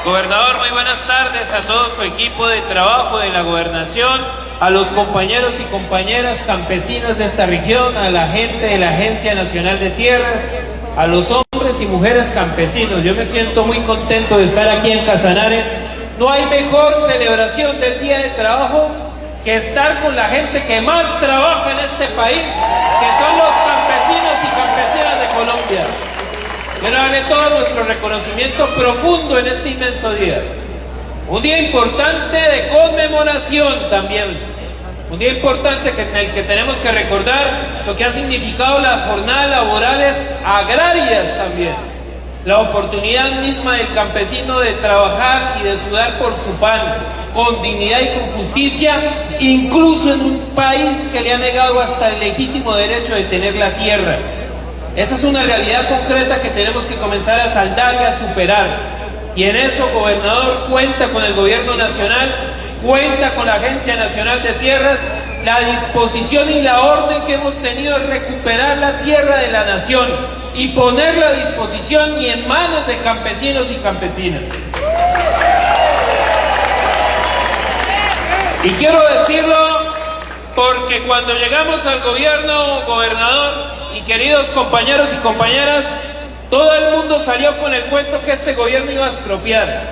Gobernador, muy buenas tardes a todo su equipo de trabajo de la gobernación, a los compañeros y compañeras campesinos de esta región, a la gente de la Agencia Nacional de Tierras, a los hombres y mujeres campesinos. Yo me siento muy contento de estar aquí en Casanare. No hay mejor celebración del Día de Trabajo que estar con la gente que más trabaja en este país, que son los campesinos y campesinas de Colombia. Quiero darle todo nuestro reconocimiento profundo en este inmenso día. Un día importante de conmemoración también. Un día importante en el que tenemos que recordar lo que ha significado las jornadas laborales agrarias también. La oportunidad misma del campesino de trabajar y de sudar por su pan, con dignidad y con justicia, incluso en un país que le ha negado hasta el legítimo derecho de tener la tierra. Esa es una realidad concreta que tenemos que comenzar a saldar y a superar. Y en eso, gobernador, cuenta con el gobierno nacional, cuenta con la Agencia Nacional de Tierras. La disposición y la orden que hemos tenido es recuperar la tierra de la nación y ponerla a disposición y en manos de campesinos y campesinas. Y quiero decirlo porque cuando llegamos al gobierno, gobernador y queridos compañeros y compañeras, todo el mundo salió con el cuento que este gobierno iba a expropiar.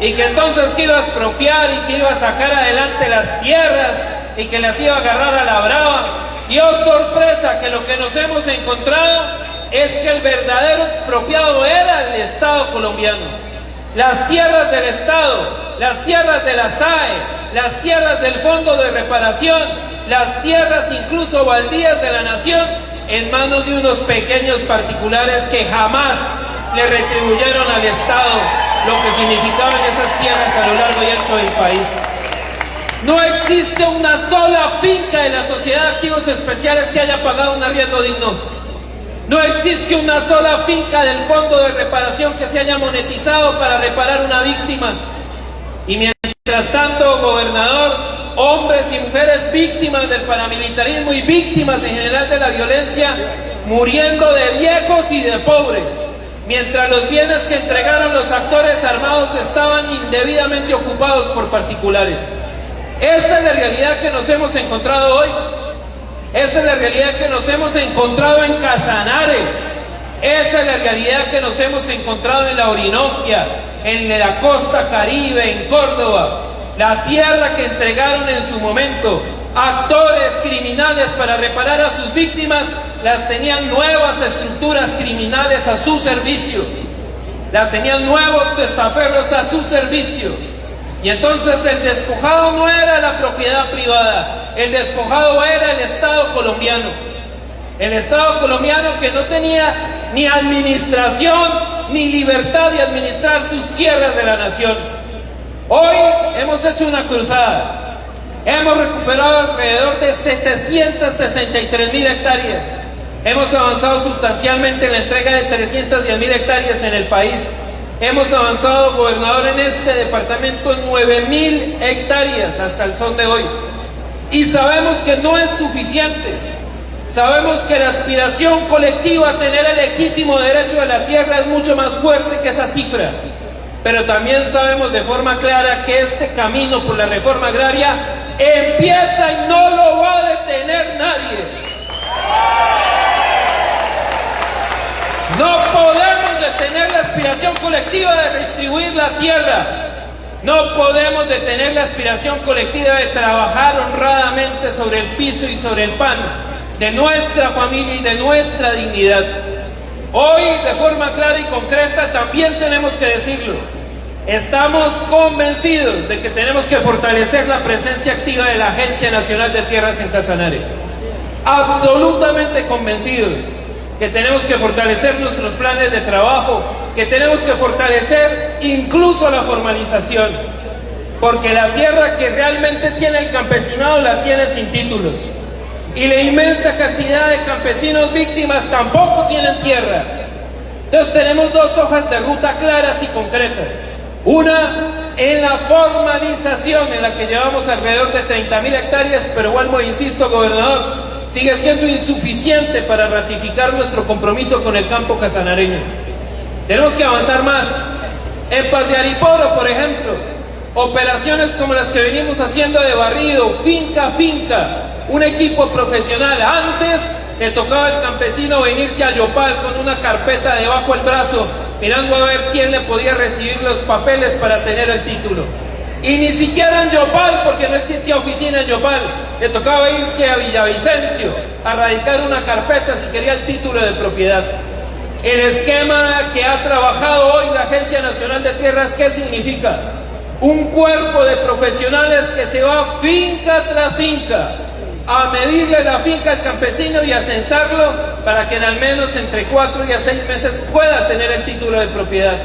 Y que entonces que iba a expropiar y que iba a sacar adelante las tierras y que las iba a agarrar a la brava. Y oh sorpresa, que lo que nos hemos encontrado es que el verdadero expropiado era el Estado colombiano. Las tierras del Estado, las tierras de la SAE, las tierras del Fondo de Reparación, las tierras incluso baldías de la nación, en manos de unos pequeños particulares que jamás le retribuyeron al Estado lo que significaban esas tierras a lo largo y ancho del país. No existe una sola finca de la Sociedad de Activos Especiales que haya pagado un arriendo digno. No existe una sola finca del Fondo de Reparación que se haya monetizado para reparar una víctima. Y mientras tanto, gobernador, hombres y mujeres víctimas del paramilitarismo y víctimas en general de la violencia, muriendo de viejos y de pobres, mientras los bienes que entregaron los actores armados estaban indebidamente ocupados por particulares. Esa es la realidad que nos hemos encontrado hoy. Esa es la realidad que nos hemos encontrado en Casanare. Esa es la realidad que nos hemos encontrado en la Orinoquia, en la costa Caribe, en Córdoba. La tierra que entregaron en su momento actores criminales para reparar a sus víctimas, las tenían nuevas estructuras criminales a su servicio. La tenían nuevos testaferros a su servicio. Y entonces el despojado no era la propiedad privada, el despojado era el Estado colombiano. El Estado colombiano que no tenía ni administración ni libertad de administrar sus tierras de la nación. Hoy hemos hecho una cruzada. Hemos recuperado alrededor de 763.000 hectáreas. Hemos avanzado sustancialmente en la entrega de 310.000 hectáreas en el país. Hemos avanzado, gobernador, en este departamento en 9.000 hectáreas hasta el son de hoy. Y sabemos que no es suficiente. Sabemos que la aspiración colectiva a tener el legítimo derecho de la tierra es mucho más fuerte que esa cifra. Pero también sabemos de forma clara que este camino por la reforma agraria empieza y no lo va a detener nadie. No podemos detener la aspiración colectiva de redistribuir la tierra. No podemos detener la aspiración colectiva de trabajar honradamente sobre el piso y sobre el pan de nuestra familia y de nuestra dignidad. Hoy, de forma clara y concreta, también tenemos que decirlo. Estamos convencidos de que tenemos que fortalecer la presencia activa de la Agencia Nacional de Tierras en Casanare. Absolutamente convencidos que tenemos que fortalecer nuestros planes de trabajo, que tenemos que fortalecer incluso la formalización, porque la tierra que realmente tiene el campesinado la tiene sin títulos. Y la inmensa cantidad de campesinos víctimas tampoco tienen tierra. Entonces tenemos dos hojas de ruta claras y concretas. Una en la formalización, en la que llevamos alrededor de 30.000 hectáreas, pero vuelvo e insisto, gobernador, sigue siendo insuficiente para ratificar nuestro compromiso con el campo casanareño. Tenemos que avanzar más. En Paz de Ariporo, por ejemplo, operaciones como las que venimos haciendo de barrido, finca a finca, un equipo profesional. Antes le tocaba al campesino venirse a Yopal con una carpeta debajo del brazo, mirando a ver quién le podía recibir los papeles para tener el título. Y ni siquiera en Yopal, porque no existía oficina en Yopal, le tocaba irse a Villavicencio a radicar una carpeta si quería el título de propiedad. El esquema que ha trabajado hoy la Agencia Nacional de Tierras, ¿qué significa? Un cuerpo de profesionales que se va finca tras finca a medirle la finca al campesino y a censarlo para que en al menos entre 4 y 6 meses pueda tener el título de propiedad.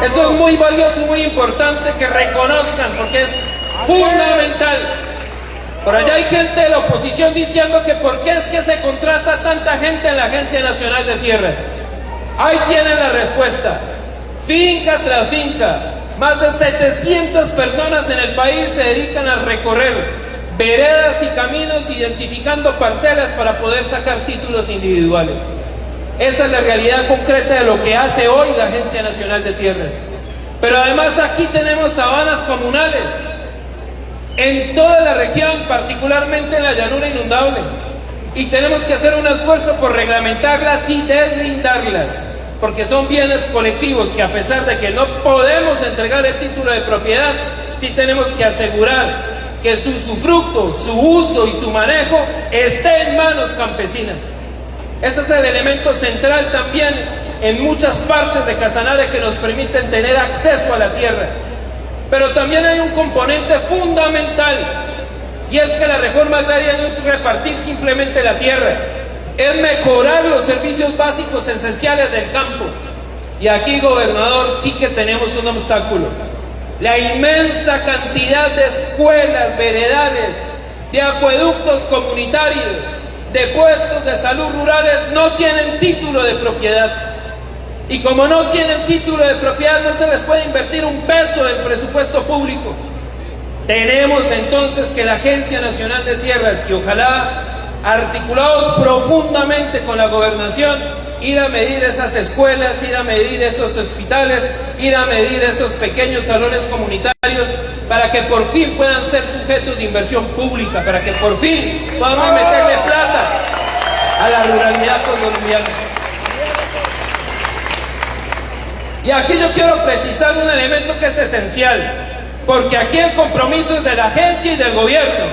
Eso es muy valioso y muy importante que reconozcan, porque es fundamental. Por allá hay gente de la oposición diciendo que por qué es que se contrata tanta gente en la Agencia Nacional de Tierras. Ahí tienen la respuesta. Finca tras finca, más de 700 personas en el país se dedican a recorrer veredas y caminos identificando parcelas para poder sacar títulos individuales. Esa es la realidad concreta de lo que hace hoy la Agencia Nacional de Tierras. Pero además aquí tenemos sabanas comunales en toda la región, particularmente en la llanura inundable, y tenemos que hacer un esfuerzo por reglamentarlas y deslindarlas, porque son bienes colectivos que, a pesar de que no podemos entregar el título de propiedad, sí tenemos que asegurar que su usufructo, su uso y su manejo esté en manos campesinas. Ese es el elemento central también en muchas partes de Casanare que nos permiten tener acceso a la tierra. Pero también hay un componente fundamental, y es que la reforma agraria no es repartir simplemente la tierra, es mejorar los servicios básicos esenciales del campo. Y aquí, gobernador, sí que tenemos un obstáculo. La inmensa cantidad de escuelas, veredales, de acueductos comunitarios, de puestos de salud rurales no tienen título de propiedad. Y como no tienen título de propiedad, no se les puede invertir un peso del presupuesto público. Tenemos entonces que la Agencia Nacional de Tierras, y ojalá articulados profundamente con la gobernación, ir a medir esas escuelas, ir a medir esos hospitales, ir a medir esos pequeños salones comunitarios, para que por fin puedan ser sujetos de inversión pública, para que por fin podamos meterle plata a la ruralidad colombiana. Y aquí yo quiero precisar un elemento que es esencial, porque aquí el compromiso es de la agencia y del gobierno,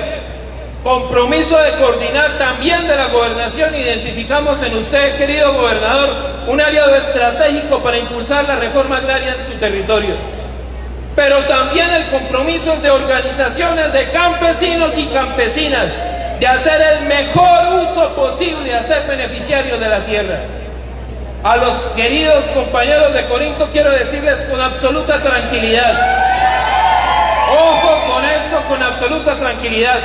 compromiso de coordinar también de la gobernación. Identificamos en usted, querido gobernador, un aliado estratégico para impulsar la reforma agraria en su territorio. Pero también el compromiso de organizaciones de campesinos y campesinas, de hacer el mejor uso posible, de ser beneficiarios de la tierra. A los queridos compañeros de Corinto quiero decirles con absoluta tranquilidad, ojo con esto, con absoluta tranquilidad,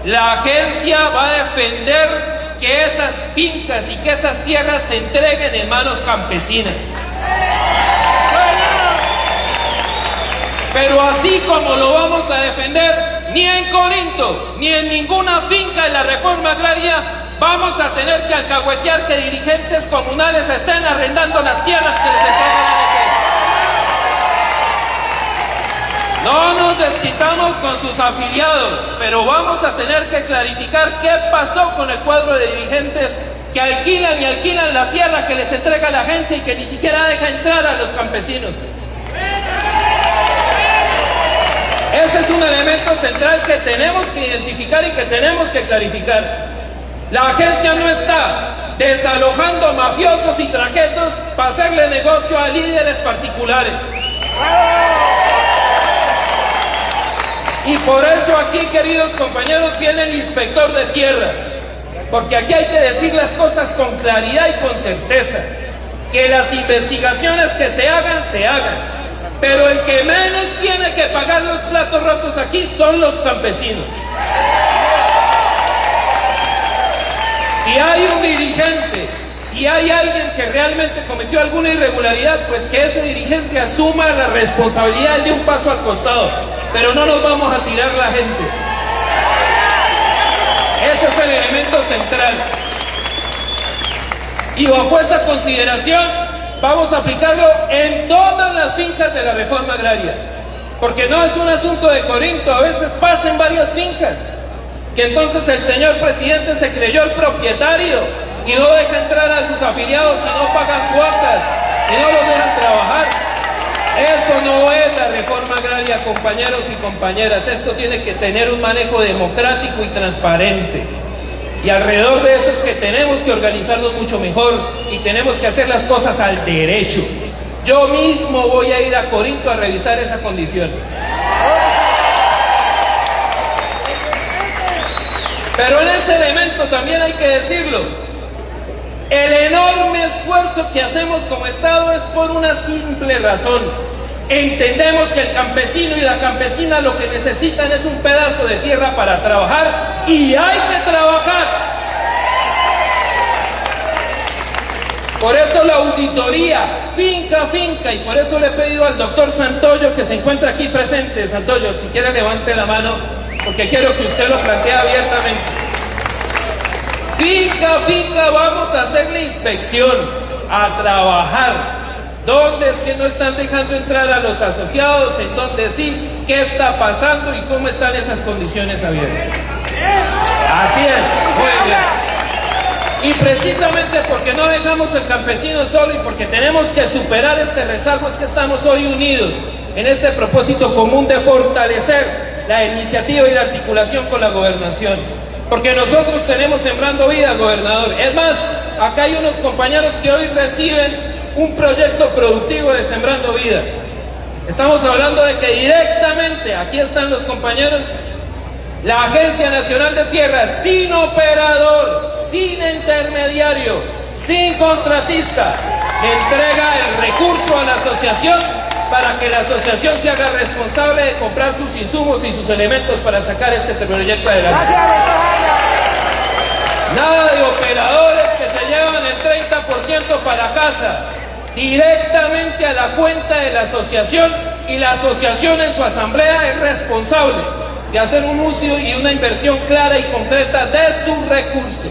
la agencia va a defender que esas fincas y que esas tierras se entreguen en manos campesinas. Pero así como lo vamos a defender, ni en Corinto, ni en ninguna finca de la reforma agraria vamos a tener que alcahuetear que dirigentes comunales estén arrendando las tierras que les entregan a la gente. No nos desquitamos con sus afiliados, pero vamos a tener que clarificar qué pasó con el cuadro de dirigentes que alquilan y alquilan la tierra que les entrega la agencia y que ni siquiera deja entrar a los campesinos. Ese es un elemento central que tenemos que identificar y que tenemos que clarificar. La agencia no está desalojando mafiosos y traquetos para hacerle negocio a líderes particulares. Y por eso aquí, queridos compañeros, viene el inspector de tierras, porque aquí hay que decir las cosas con claridad y con certeza, que las investigaciones que se hagan, pero el que menos tiene que pagar los platos rotos aquí son los campesinos. Si hay un dirigente, si hay alguien que realmente cometió alguna irregularidad, pues que ese dirigente asuma la responsabilidad de un paso al costado, pero no nos vamos a tirar la gente. Ese es el elemento central. Y bajo esa consideración, vamos a aplicarlo en todas las fincas de la reforma agraria, porque no es un asunto de Corinto, a veces pasa en varias fincas, que entonces el señor presidente se creyó el propietario y no deja entrar a sus afiliados y no pagan cuotas y no los dejan trabajar. Eso no es la reforma agraria, compañeros y compañeras. Esto tiene que tener un manejo democrático y transparente. Y alrededor de eso es que tenemos que organizarnos mucho mejor y tenemos que hacer las cosas al derecho. Yo mismo voy a ir a Corinto a revisar esa condición. Pero en ese elemento también hay que decirlo. El enorme esfuerzo que hacemos como Estado es por una simple razón. Entendemos que el campesino y la campesina lo que necesitan es un pedazo de tierra para trabajar y hay que trabajar. Por eso la auditoría, finca a finca, y por eso le he pedido al doctor Santoyo, que se encuentra aquí presente. Santoyo, si quiere levante la mano, porque quiero que usted lo plantee abiertamente. Finca a finca vamos a hacer la inspección, a trabajar. ¿Dónde es que no están dejando entrar a los asociados? ¿En dónde sí? ¿Qué está pasando y cómo están esas condiciones abiertas? Así es, muy bien. Y precisamente porque no dejamos al campesino solo y porque tenemos que superar este rezago es que estamos hoy unidos en este propósito común de fortalecer la iniciativa y la articulación con la gobernación. Porque nosotros tenemos Sembrando Vida, gobernador. Es más, acá hay unos compañeros que hoy reciben un proyecto productivo de Sembrando Vida. Estamos hablando de que directamente, aquí están los compañeros, la Agencia Nacional de Tierras, sin operador, sin intermediario, sin contratista, entrega el recurso a la asociación para que la asociación se haga responsable de comprar sus insumos y sus elementos para sacar este proyecto adelante. Nada de operadores que se llevan el 30% para casa, directamente a la cuenta de la asociación, y la asociación en su asamblea es responsable de hacer un uso y una inversión clara y concreta de sus recursos.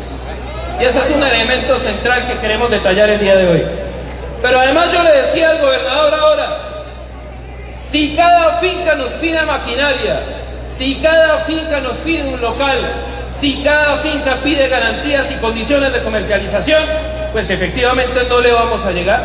Y ese es un elemento central que queremos detallar el día de hoy. Pero además yo le decía al gobernador ahora, si cada finca nos pide maquinaria, si cada finca nos pide un local, si cada finca pide garantías y condiciones de comercialización, pues efectivamente no le vamos a llegar.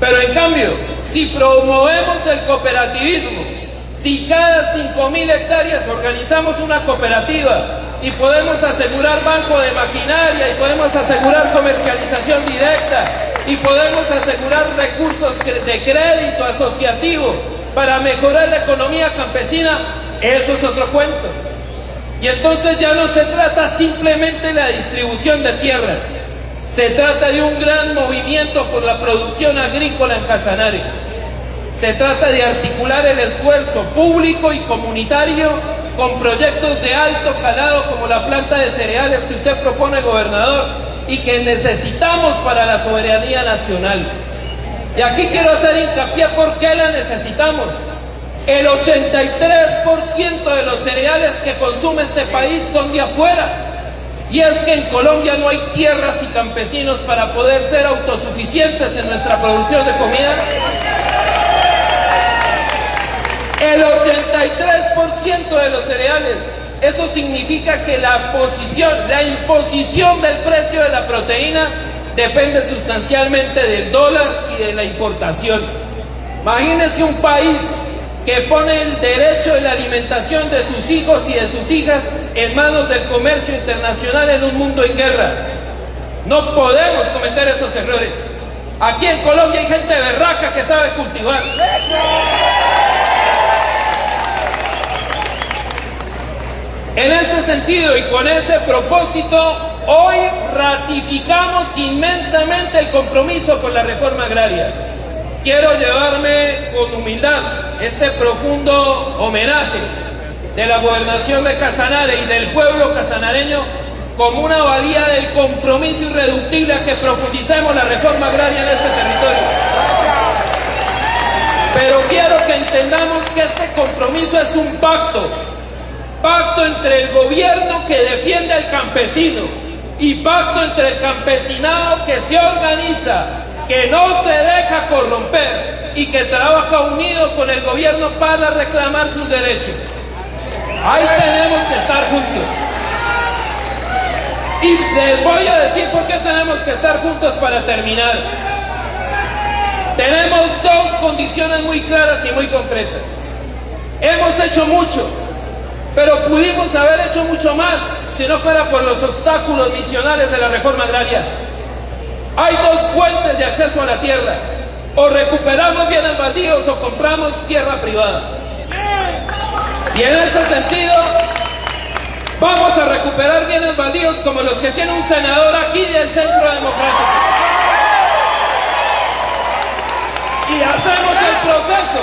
Pero en cambio, si promovemos el cooperativismo, si cada 5.000 hectáreas organizamos una cooperativa y podemos asegurar banco de maquinaria y podemos asegurar comercialización directa y podemos asegurar recursos de crédito asociativo para mejorar la economía campesina, eso es otro cuento. Y entonces ya no se trata simplemente de la distribución de tierras, se trata de un gran movimiento por la producción agrícola en Casanare. Se trata de articular el esfuerzo público y comunitario con proyectos de alto calado como la planta de cereales que usted propone, gobernador, y que necesitamos para la soberanía nacional. Y aquí quiero hacer hincapié por qué la necesitamos. El 83% de los cereales que consume este país son de afuera. Y es que en Colombia no hay tierras y campesinos para poder ser autosuficientes en nuestra producción de comida. El 83% de los cereales. Eso significa que la imposición del precio de la proteína depende sustancialmente del dólar y de la importación. Imagínense un país que pone el derecho de la alimentación de sus hijos y de sus hijas en manos del comercio internacional en un mundo en guerra. No podemos cometer esos errores. Aquí en Colombia hay gente berraca que sabe cultivar. En ese sentido y con ese propósito, hoy ratificamos inmensamente el compromiso con la reforma agraria. Quiero llevarme con humildad este profundo homenaje de la gobernación de Casanare y del pueblo casanareño como una valía del compromiso irreductible a que profundicemos la reforma agraria en este territorio. Pero quiero que entendamos que este compromiso es un pacto entre el gobierno que defiende al campesino y pacto entre el campesinado que se organiza que no se deja corromper y que trabaja unido con el gobierno para reclamar sus derechos. Ahí tenemos que estar juntos. Y les voy a decir por qué tenemos que estar juntos para terminar. Tenemos dos condiciones muy claras y muy concretas. Hemos hecho mucho, pero pudimos haber hecho mucho más si no fuera por los obstáculos misionales de la reforma agraria. Hay dos fuentes de acceso a la tierra: o recuperamos bienes baldíos o compramos tierra privada. Y en ese sentido vamos a recuperar bienes baldíos como los que tiene un senador aquí del Centro Democrático. Y hacemos el proceso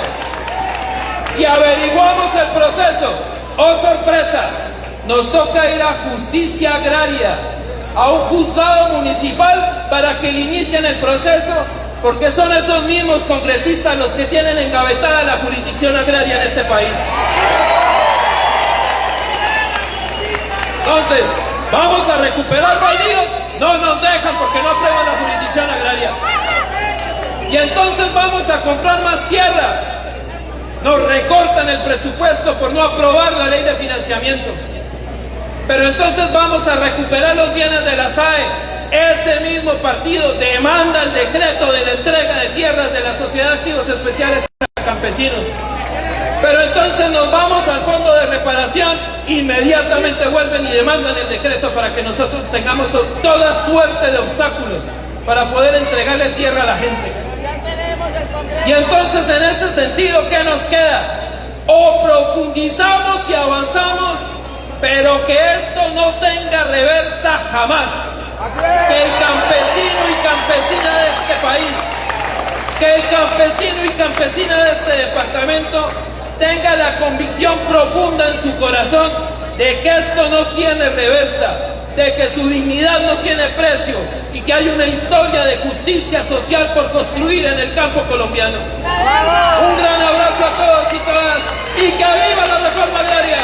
y averiguamos el proceso. ¡Oh, sorpresa! Nos toca ir a justicia agraria, a un juzgado municipal para que le inicien el proceso, porque son esos mismos congresistas los que tienen engavetada la jurisdicción agraria en este país. Entonces, ¿vamos a recuperar baldíos? No nos dejan porque no aprueban la jurisdicción agraria. Y entonces vamos a comprar más tierra. Nos recortan el presupuesto por no aprobar la ley de financiamiento. Pero entonces vamos a recuperar los bienes de la SAE. Ese mismo partido demanda el decreto de la entrega de tierras de la Sociedad de Activos Especiales a campesinos. Pero entonces nos vamos al fondo de reparación, inmediatamente vuelven y demandan el decreto para que nosotros tengamos toda suerte de obstáculos para poder entregarle tierra a la gente. Y entonces en ese sentido, ¿qué nos queda? O profundizamos y avanzamos, pero que esto no tenga reversa jamás. Que el campesino y campesina de este país, que el campesino y campesina de este departamento tenga la convicción profunda en su corazón de que esto no tiene reversa, de que su dignidad no tiene precio y que hay una historia de justicia social por construir en el campo colombiano. Un gran abrazo a todos y todas y que viva la reforma agraria.